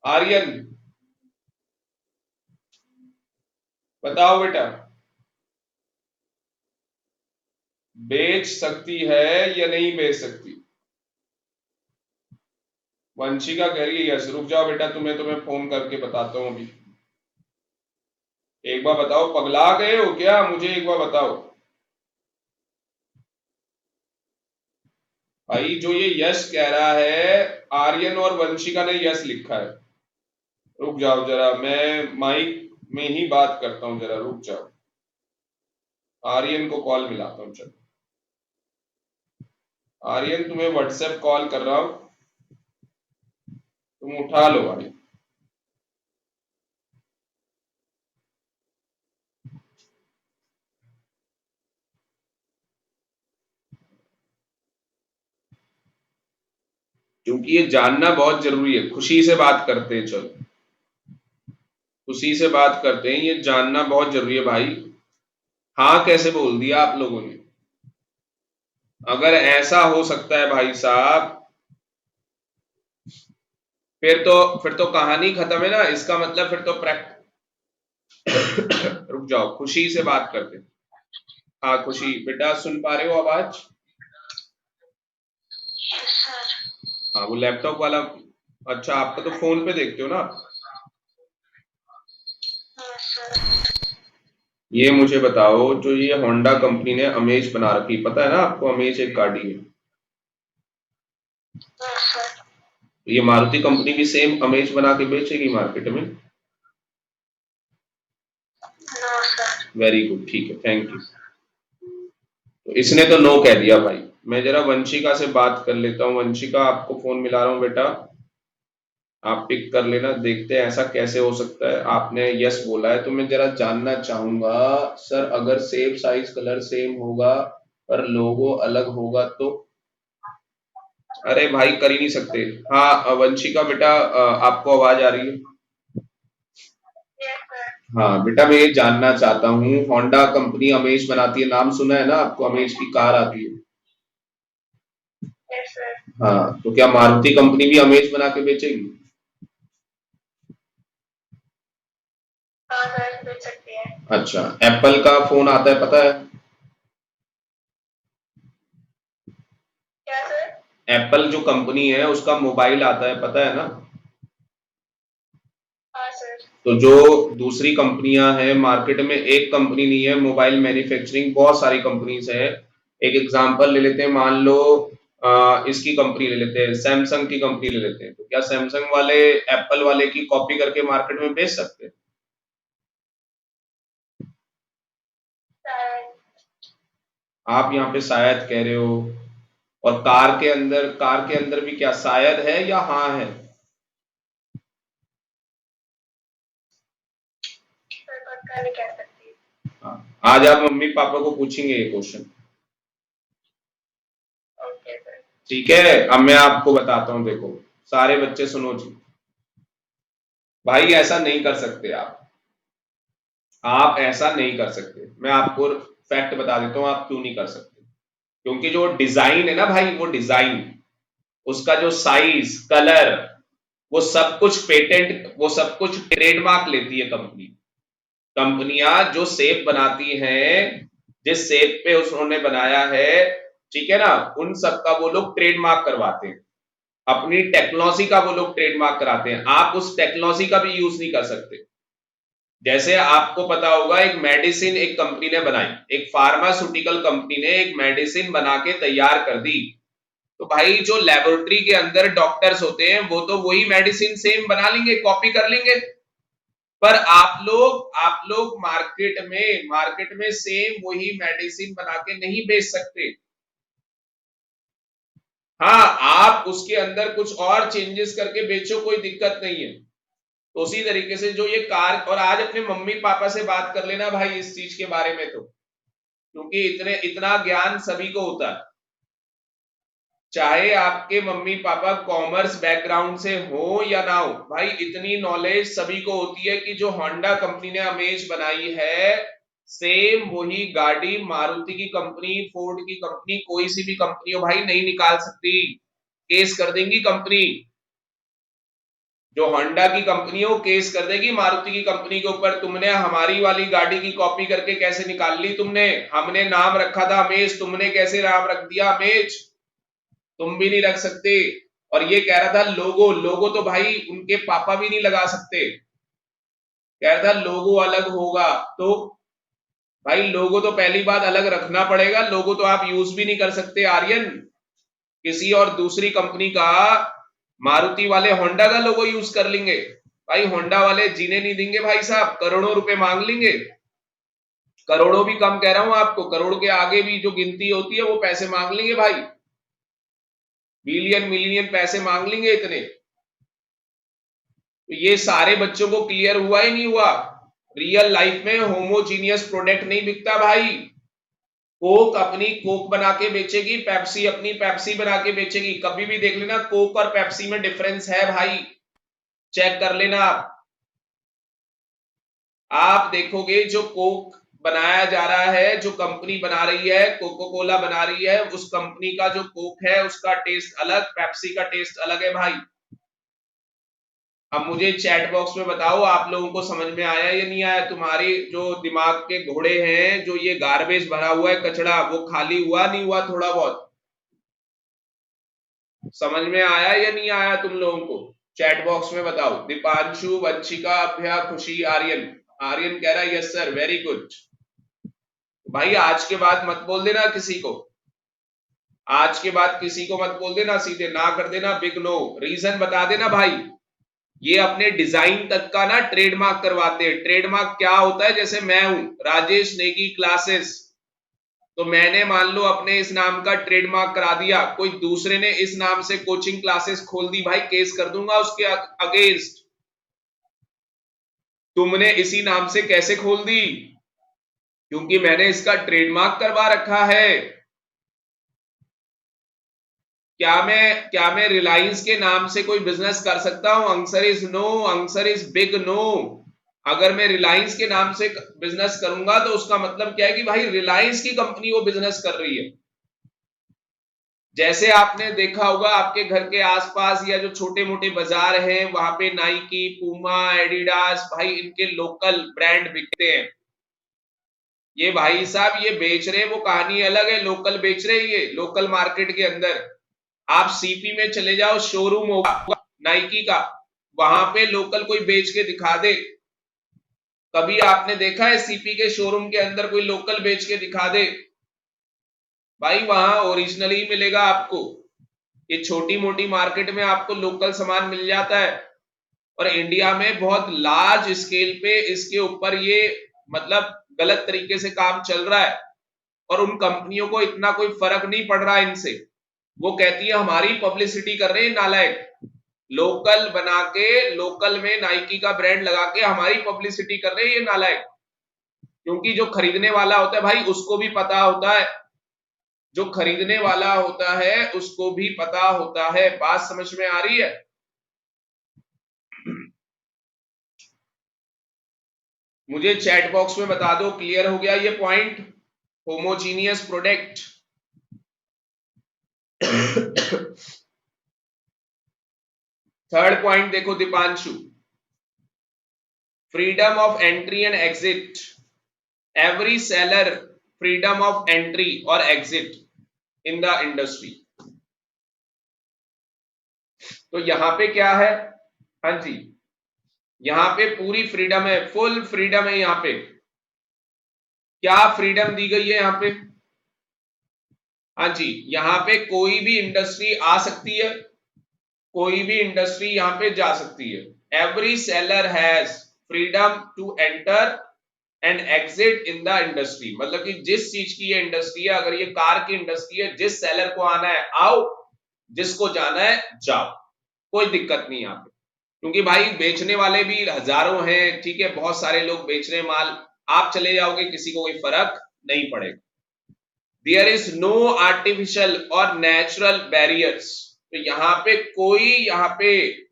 आर्यन बताओ बेटा, बेच सकती है या नहीं बेच सकती? वंशिका कह रही है यस। रुक जाओ बेटा, तुम्हें फोन करके बताता हूं अभी। एक बार बताओ, पगला गए हो क्या? मुझे एक बार बताओ भाई, जो ये यस कह रहा है, आर्यन और वंशिका ने यस लिखा है। रुक जाओ जरा, मैं माइक में ही बात करता हूं, जरा रुक जाओ। आर्यन को कॉल मिलाता हूं, चलो। आर्यन तुम्हें व्हाट्सएप कॉल कर रहा हूं, तुम उठा लो भाई। क्योंकि ये जानना बहुत जरूरी है। खुशी से बात करते हैं, चलो खुशी से बात करते हैं, ये जानना बहुत जरूरी है भाई। हाँ कैसे बोल दिया आप लोगों ने? अगर ऐसा हो सकता है भाई साहब, फिर तो कहानी खत्म है ना, इसका मतलब फिर तो रुक जाओ, खुशी से बात करते हैं। हाँ खुशी बेटा, सुन पा रहे हो आवाज? हाँ वो लैपटॉप वाला। अच्छा, आपका तो फोन पे देखते हो ना आप? ये मुझे बताओ, जो ये होंडा कंपनी ने अमेज बना रखी, पता है ना आपको, अमेज एक गाड़ी है, तो ये मारुति कंपनी भी सेम अमेज बना के बेचेगी मार्केट में? वेरी गुड, ठीक है, थैंक यू। तो इसने तो नो कह दिया भाई। मैं जरा वंशिका से बात कर लेता हूँ। वंशिका, आपको फोन मिला रहा हूँ बेटा, आप पिक कर लेना। देखते हैं ऐसा कैसे हो सकता है। आपने यस बोला है तो मैं जरा जानना चाहूंगा। सर अगर सेम साइज कलर सेम होगा पर लोगो अलग होगा तो? अरे भाई कर ही नहीं सकते। हाँ वंशिका बेटा, आपको आवाज आ रही है? हाँ बेटा, मैं ये जानना चाहता हूँ, होंडा कंपनी अमेज बनाती है, नाम सुना है ना आपको? अमेज की कार आती है। हाँ, तो क्या मारुति कंपनी भी अमेज बना के बेचेगी? हाँ सर, बेच सकती है। अच्छा, एप्पल का फोन आता है पता है? क्या सर? एप्पल जो कंपनी है उसका मोबाइल आता है पता है ना? हाँ सर। तो जो दूसरी कंपनियां हैं मार्केट में, एक कंपनी नहीं है मोबाइल मैन्युफैक्चरिंग, बहुत सारी कंपनीज है। एक एग्जांपल ले लेते हैं, मान लो इसकी कंपनी ले लेते हैं, सैमसंग की कंपनी ले लेते हैं। तो क्या सैमसंग वाले एप्पल वाले की कॉपी करके मार्केट में बेच सकते हैं? आप यहाँ पे शायद कह रहे हो। और कार के अंदर भी क्या शायद है या हाँ है? पक्का नहीं कह सकती। हाँ, आज आप मम्मी पापा को पूछेंगे ये क्वेश्चन। Okay sir. ठीक है, अब मैं आपको बताता हूँ, देखो सारे बच्चे सुनो जी। भाई ऐसा नहीं कर सकते आप ऐसा नहीं कर सकते। मैं आपको फैक्ट बता देता हूँ आप क्यों नहीं कर सकते। क्योंकि जो डिजाइन है ना भाई, वो डिजाइन, उसका जो साइज, कलर, वो सब कुछ ट्रेडमार्क लेती है कंपनी। कंपनियां जो शेप बनाती हैं, जिस शेप पे उन्होंने बनाया है, ठीक है ना, उन सब का वो लोग ट्रेडमार्क करवाते हैं। अपनी टेक्नोलॉजी का वो लोग ट्रेडमार्क कराते हैं। आप उस टेक्नोलॉजी का भी यूज नहीं कर सकते। जैसे आपको पता होगा, एक मेडिसिन एक कंपनी ने बनाई, एक फार्मास्यूटिकल कंपनी ने एक मेडिसिन बना के तैयार कर दी। तो भाई जो लेबोरेटरी के अंदर डॉक्टर्स होते हैं वो तो वही मेडिसिन सेम बना लेंगे, कॉपी कर लेंगे। पर आप लोग मार्केट में सेम वही मेडिसिन बना के नहीं बेच सकते। हाँ, आप उसके अंदर कुछ और चेंजेस करके बेचो, कोई दिक्कत नहीं है। तो उसी तरीके से जो ये कार, और आज अपने मम्मी पापा से बात कर लेना भाई इस चीज के बारे में, तो क्योंकि इतना ज्ञान सभी को होता है। चाहे आपके मम्मी पापा कॉमर्स बैकग्राउंड से हो या ना हो, भाई इतनी नॉलेज सभी को होती है कि जो होंडा कंपनी ने अमेज बनाई है, सेम वही गाड़ी मारुति की कंपनी, फोर्ड की कंपनी, कोई सी भी कंपनी हो भाई नहीं निकाल सकती। केस कर देंगी कंपनी। जो होंडा की कंपनी हो केस कर देगी मारुति की कंपनी के ऊपर, तुमने हमारी वाली गाड़ी की कॉपी करके कैसे निकाल ली तुमने? हमने नाम रखा था अमेज, तुमने कैसे नाम रख दिया अमेज? तुम भी नहीं रख सकते। और ये कह रहा था लोगो, लोगो तो भाई उनके पापा भी नहीं लगा सकते। कह रहा था लोगो अलग होगा। तो भाई लोगो तो पहली बात अलग रखना पड़ेगा, लोगो तो आप यूज भी नहीं कर सकते आर्यन, किसी और दूसरी कंपनी का। मारुति वाले होंडा का लोगो यूज कर लेंगे, भाई होंडा वाले जीने नहीं देंगे भाई साहब, करोड़ों रुपए मांग लेंगे। करोड़ों भी कम कह रहा हूं आपको, करोड़ के आगे भी जो गिनती होती है वो पैसे मांग लेंगे भाई, बिलियन मिलियन पैसे मांग लेंगे इतने। तो ये सारे बच्चों को क्लियर हुआ ही नहीं हुआ? रियल लाइफ में होमोजीनियस प्रोडक्ट नहीं बिकता भाई। कोक अपनी कोक बना के बेचेगी, पेप्सी अपनी पेप्सी बना के बेचेगी। कभी भी देख लेना कोक और पेप्सी में डिफरेंस है भाई, चेक कर लेना आप देखोगे जो कोक बनाया जा रहा है, जो कंपनी बना रही है, कोको कोला बना रही है, उस कंपनी का जो कोक है उसका टेस्ट अलग, पेप्सी का टेस्ट अलग है भाई। अब मुझे चैट बॉक्स में बताओ आप लोगों को समझ में आया या नहीं आया? तुम्हारी जो दिमाग के घोड़े हैं, जो ये गार्बेज भरा हुआ है कचड़ा, वो खाली हुआ नहीं हुआ? थोड़ा बहुत समझ में आया या नहीं आया तुम लोगों को? चैट बॉक्स में बताओ। दीपांशु, वंशिका, अभ्या, खुशी, आर्यन। आर्यन कह रहा है यस सर, वेरी गुड। भाई आज के बाद मत बोल देना किसी को, आज के बाद किसी को मत बोल देना, सीधे ना कर देना, बिग नो। रीजन बता देना भाई। ये अपने डिजाइन तक का ना ट्रेडमार्क करवाते हैं। ट्रेडमार्क क्या होता है? जैसे मैं हूं राजेश नेगी क्लासेस, तो मैंने मान लो अपने इस नाम का ट्रेडमार्क करा दिया, कोई दूसरे ने इस नाम से कोचिंग क्लासेस खोल दी, भाई केस कर दूंगा उसके अगेंस्ट। तुमने इसी नाम से कैसे खोल दी? क्योंकि मैंने इसका ट्रेडमार्क करवा रखा है। क्या मैं रिलायंस के नाम से कोई बिजनेस कर सकता हूं? Answer is no, answer is big no. अगर मैं रिलायंस के नाम से बिजनेस करूंगा तो उसका मतलब क्या है कि भाई रिलायंस की कंपनी वो बिजनेस कर रही है। जैसे आपने देखा होगा आपके घर के आसपास या जो छोटे मोटे बाजार हैं वहां पे नाइकी, पूमा, एडिडास, भाई इनके लोकल ब्रांड बिकते हैं। ये भाई साहब ये बेच रहे हैं, वो कहानी अलग है, लोकल बेच रहे हैं ये लोकल मार्केट के अंदर। आप सीपी में चले जाओ, शोरूम होगा नाइकी का, वहां पे लोकल कोई बेच के दिखा दे। कभी आपने देखा है सीपी के शोरूम के अंदर कोई लोकल बेच के दिखा दे? भाई वहां ओरिजिनल ही मिलेगा आपको। ये छोटी मोटी मार्केट में आपको लोकल सामान मिल जाता है, और इंडिया में बहुत लार्ज स्केल पे इसके ऊपर ये मतलब गलत तरीके से काम चल रहा है, और उन कंपनियों को इतना कोई फर्क नहीं पड़ रहा है इनसे। वो कहती है हमारी पब्लिसिटी कर रहे हैं नालायक, लोकल बना के लोकल में नाइकी का ब्रांड लगा के हमारी पब्लिसिटी कर रहे हैं ये नालायक। क्योंकि जो खरीदने वाला होता है भाई उसको भी पता होता है, जो खरीदने वाला होता है उसको भी पता होता है। बात समझ में आ रही है? मुझे चैट बॉक्स में बता दो क्लियर हो गया ये point, homogeneous product. Third point देखो Deepanshu, freedom of entry and exit. Every seller freedom of entry और एग्जिट इन द इंडस्ट्री। तो यहां पे क्या है? हाँ जी, यहां पे पूरी फ्रीडम है, फुल फ्रीडम है यहां पे। क्या फ्रीडम दी गई है यहां पे? हाँ जी, यहां पे कोई भी इंडस्ट्री आ सकती है, कोई भी इंडस्ट्री यहां पे जा सकती है। Every seller has freedom to enter and exit in the industry. मतलब कि जिस चीज की ये इंडस्ट्री है, अगर ये कार की इंडस्ट्री है, जिस सेलर को आना है आओ, जिसको जाना है जाओ, कोई दिक्कत नहीं यहाँ पे। क्योंकि भाई बेचने वाले भी हजारों हैं, ठीक है, बहुत सारे लोग बेच रहे हैं माल, आप चले जाओगे किसी को कोई फर्क नहीं पड़ेगा। देयर इज नो आर्टिफिशियल और नेचुरल बैरियर्स। तो यहाँ पे कोई यहाँ पे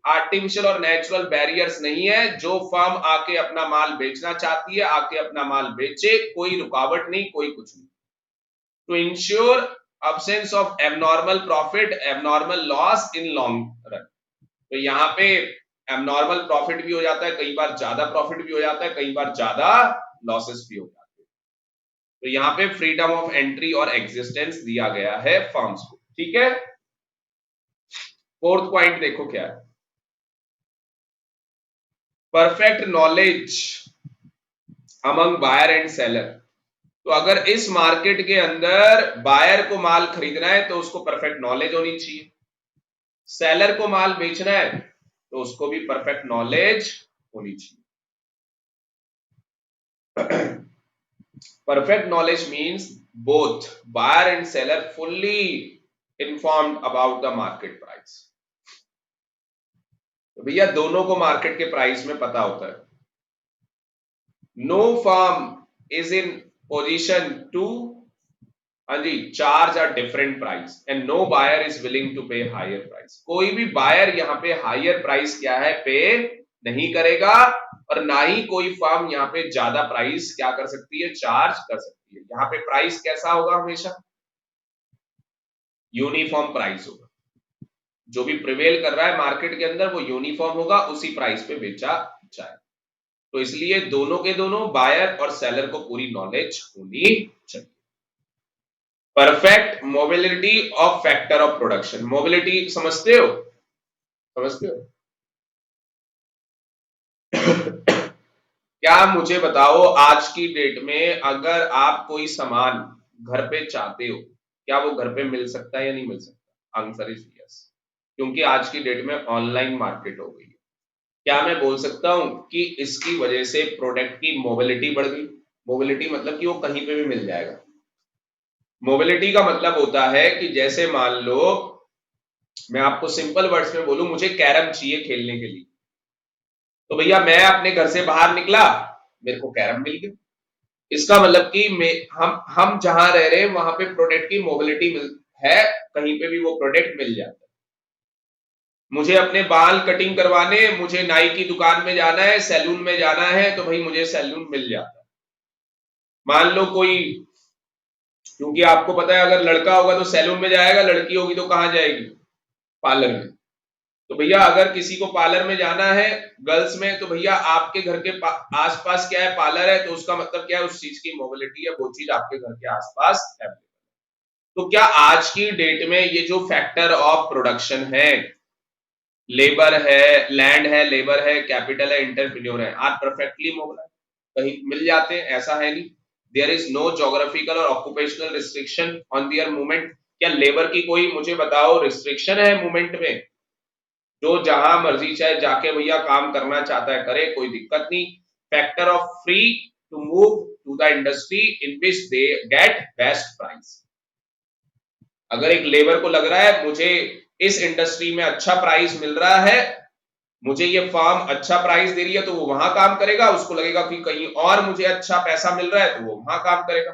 आर्टिफिशियल और नेचुरल बैरियर्स नहीं है। जो फर्म आके अपना माल बेचना चाहती है आके अपना माल बेचे, कोई रुकावट नहीं, कोई कुछ नहीं। To ensure absence of abnormal profit, abnormal loss in long run। तो यहाँ पे एबनॉर्मल प्रॉफिट भी हो जाता है, कई बार ज्यादा प्रॉफिट भी हो जाता है, कई बार ज्यादा लॉसेस भी हो जाते हैं। तो यहाँ पे फ्रीडम ऑफ एंट्री और एग्जिस्टेंस दिया गया है फर्म्स को, ठीक है। फोर्थ पॉइंट देखो क्या है, perfect knowledge among buyer and seller. तो अगर इस मार्केट के अंदर बायर को माल खरीदना है तो उसको परफेक्ट नॉलेज होनी चाहिए, सेलर को माल बेचना है तो उसको भी परफेक्ट नॉलेज होनी चाहिए। Perfect knowledge means both buyer and seller fully informed about the market price। तो भैया दोनों को मार्केट के प्राइस में पता होता है। No firm is in position to, हाँ जी, charge a different price and no buyer is willing to pay higher price. कोई भी बायर यहाँ पे हायर प्राइस क्या है पे नहीं करेगा, और ना ही कोई फर्म यहाँ पे ज्यादा प्राइस क्या कर सकती है, चार्ज कर सकती है। यहाँ पे प्राइस कैसा होगा? हमेशा यूनिफॉर्म प्राइस होगा। जो भी प्रिवेल कर रहा है मार्केट के अंदर वो यूनिफॉर्म होगा, उसी प्राइस पे बेचा जाए। तो इसलिए दोनों के दोनों बायर और सेलर को पूरी नॉलेज होनी चाहिए। Perfect mobility of factor of production. Mobility समझते हो? समझते हो? क्या मुझे बताओ आज की डेट में अगर आप कोई सामान घर पे चाहते हो, क्या वो घर पे मिल सकता है या नहीं मिल सकता? Answer is yes. क्योंकि आज की डेट में ऑनलाइन मार्केट हो गई है। क्या मैं बोल सकता हूं कि इसकी वजह से प्रोडक्ट की मोबिलिटी बढ़ गई? मोबिलिटी मतलब कि वो कहीं पे भी मिल जाएगा। मोबिलिटी का मतलब होता है कि जैसे मान लो मैं आपको सिंपल वर्ड्स में बोलूं, मुझे कैरम चाहिए खेलने के लिए, तो भैया मैं अपने घर से बाहर निकला, मेरे को कैरम मिल गया। इसका मतलब कि हम जहां रह रहे हैं वहां पे प्रोडक्ट की मोबिलिटी है, कहीं पे भी वो प्रोडक्ट मिल जाता है। मुझे अपने बाल कटिंग करवाने, मुझे नाई की दुकान में जाना है, सैलून में जाना है, तो भाई मुझे सैलून मिल जाता है। मान लो कोई, क्योंकि आपको पता है अगर लड़का होगा तो सैलून में जाएगा, लड़की होगी तो कहां जाएगी, पार्लर में। तो भैया अगर किसी को पार्लर में जाना है गर्ल्स में, तो भैया आपके घर के आसपास क्या है, पार्लर है, तो उसका मतलब क्या है, उस चीज की मोबिलिटी है, वो चीज आपके घर के आसपास है। तो क्या आज की डेट में ये जो फैक्टर ऑफ प्रोडक्शन है, लेबर है, लैंड है, लेबर है, कैपिटल है, इंटरप्रेन्योर है, आर परफेक्टली मोबिलाइज, कहीं मिल जाते हैं, ऐसा है नहीं। देयर इज नो जोग्राफिकल और occupational restriction on their movement. क्या लेबर की कोई मुझे बताओ रिस्ट्रिक्शन है मूवमेंट में? जो जहां मर्जी चाहे जाके भैया काम करना चाहता है करे, कोई दिक्कत नहीं। Factor of free to move to the industry in which they get best price. अगर एक लेबर को लग रहा है मुझे इस इंडस्ट्री में अच्छा प्राइस मिल रहा है, मुझे ये फर्म अच्छा प्राइस दे रही है, तो वो वहां काम करेगा। उसको लगेगा कि कहीं और मुझे अच्छा पैसा मिल रहा है, तो वो वहां काम करेगा।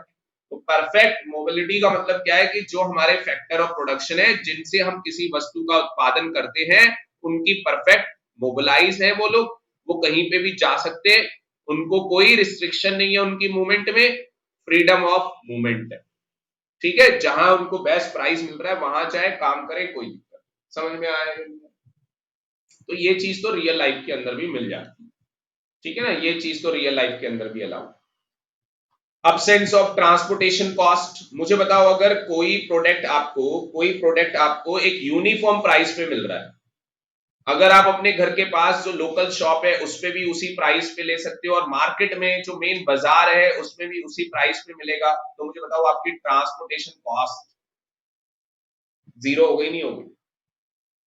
तो परफेक्ट मोबिलिटी का मतलब क्या है कि जो हमारे फैक्टर ऑफ प्रोडक्शन है, जिनसे हम किसी वस्तु का उत्पादन करते हैं, उनकी परफेक्ट मोबिलाइज है वो लोग, वो कहीं पे भी जा सकते हैं, उनको कोई रिस्ट्रिक्शन नहीं है उनकी मूवमेंट में, फ्रीडम ऑफ मूवमेंट है। ठीक है, जहां उनको बेस्ट प्राइस मिल रहा है वहां चाहे काम करे, कोई दिक्कत। समझ में आया? तो ये चीज तो रियल लाइफ के अंदर भी मिल जाती है। ठीक है ना, ये चीज तो रियल लाइफ के अंदर भी allow. Absence of transportation cost. मुझे बताओ अगर कोई प्रोडक्ट आपको एक यूनिफॉर्म प्राइस पे मिल रहा है, अगर आप अपने घर के पास जो लोकल शॉप है उस पे भी उसी प्राइस पे ले सकते हो, और मार्केट में जो मेन बाजार है उसमें भी उसी प्राइस पे मिलेगा, तो मुझे बताओ आपकी ट्रांसपोर्टेशन कॉस्ट जीरो हो गई, नहीं होगी?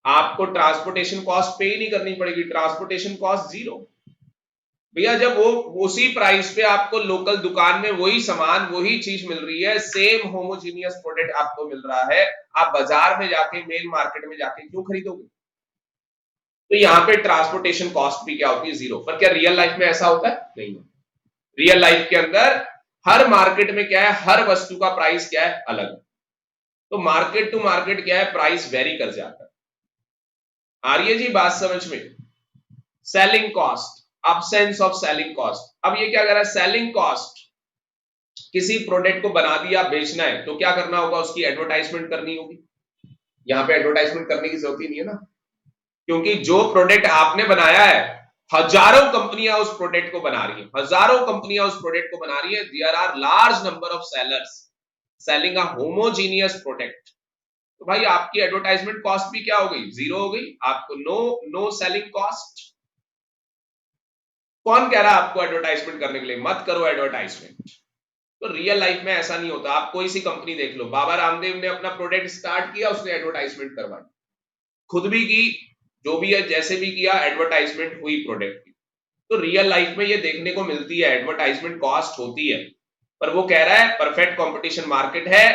आपको ट्रांसपोर्टेशन कॉस्ट पे ही नहीं करनी पड़ेगी, ट्रांसपोर्टेशन कॉस्ट जीरो। भैया जब वो उसी प्राइस पे आपको लोकल दुकान में वही सामान वही चीज मिल रही है, सेम होमोजीनियस प्रोडक्ट आपको मिल रहा है, आप बाजार में जाके मेन मार्केट में जाके क्यों खरीदोगे? तो यहाँ पे ट्रांसपोर्टेशन कॉस्ट भी क्या होती है, जीरो। पर क्या रियल लाइफ में ऐसा होता है? नहीं। रियल लाइफ के अंदर हर मार्केट में क्या है, हर वस्तु का प्राइस क्या है, अलग। तो मार्केट टू मार्केट क्या है, प्राइस वेरी कर जाता है। आ रही है जी बात समझ में? Selling cost, absence of selling cost. अब ये क्या कर रहा है, सेलिंग कॉस्ट, किसी प्रोडक्ट को बना दिया, बेचना है, तो क्या करना होगा, उसकी एडवर्टाइजमेंट करनी होगी। यहाँ पे एडवर्टाइजमेंट करने की जरूरत ही नहीं है ना, क्योंकि जो प्रोडक्ट आपने बनाया है, हजारों कंपनियां उस प्रोडक्ट को बना रही है, हजारों कंपनियां उस प्रोडक्ट को बना रही है। There are large number of sellers selling a homogeneous product. तो भाई आपकी एडवर्टाइजमेंट कॉस्ट भी क्या हो गई, जीरो हो गई। आपको नो सेलिंग कॉस्ट। कौन कह रहा है आपको एडवर्टाइजमेंट करने के लिए, मत करो एडवर्टाइजमेंट। तो रियल लाइफ में ऐसा नहीं होता। आप कोई सी कंपनी देख लो, बाबा रामदेव ने अपना प्रोडक्ट स्टार्ट किया, उसने एडवर्टाइजमेंट करवाई, खुद भी की, जो भी है जैसे भी किया, एडवर्टाइजमेंट हुई प्रोडक्ट की। तो रियल लाइफ में ये देखने को मिलती है, एडवर्टाइजमेंट कॉस्ट होती है। पर वो कह रहा है परफेक्ट कंपटीशन मार्केट है,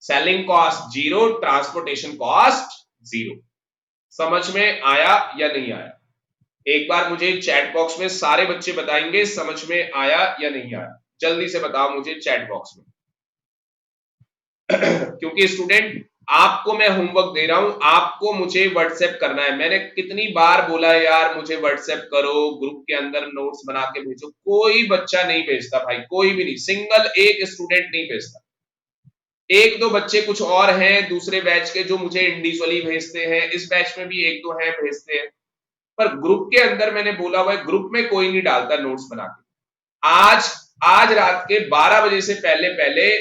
selling cost zero, transportation cost zero. समझ में आया या नहीं आया? एक बार मुझे चैट बॉक्स में सारे बच्चे बताएंगे समझ में आया या नहीं आया, जल्दी से बताओ मुझे चैट बॉक्स में। क्योंकि स्टूडेंट आपको मैं होमवर्क दे रहा हूं, आपको मुझे व्हाट्सएप करना है। मैंने कितनी बार बोला है यार मुझे व्हाट्सएप करो, ग्रुप के अंदर नोट्स बना के भेजो, कोई बच्चा नहीं भेजता भाई, कोई भी नहीं, सिंगल एक स्टूडेंट नहीं भेजता। एक दो बच्चे कुछ और हैं दूसरे बैच के जो मुझे इंडिविजुअली भेजते हैं, इस बैच में भी एक दो हैं भेजते हैं, पर ग्रुप के अंदर मैंने बोला हुआ है, ग्रुप में कोई नहीं डालता नोट्स बना के। आज आज रात के 12 बजे से पहले पहले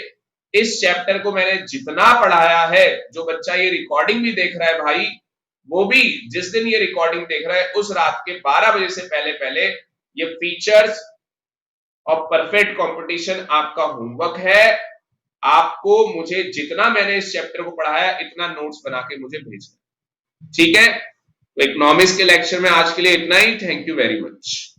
इस चैप्टर को मैंने जितना पढ़ाया है, जो बच्चा ये रिकॉर्डिंग भी देख रहा है भाई, वो भी जिस दिन ये रिकॉर्डिंग देख रहा है उस रात के 12 बजे से पहले पहले ये फीचर्स ऑफ परफेक्ट कंपटीशन आपका होमवर्क है। आपको मुझे जितना मैंने इस चैप्टर को पढ़ाया इतना नोट्स बना के मुझे भेजना। ठीक है, तो इकोनॉमिक्स के लेक्चर में आज के लिए इतना ही। Thank you very much.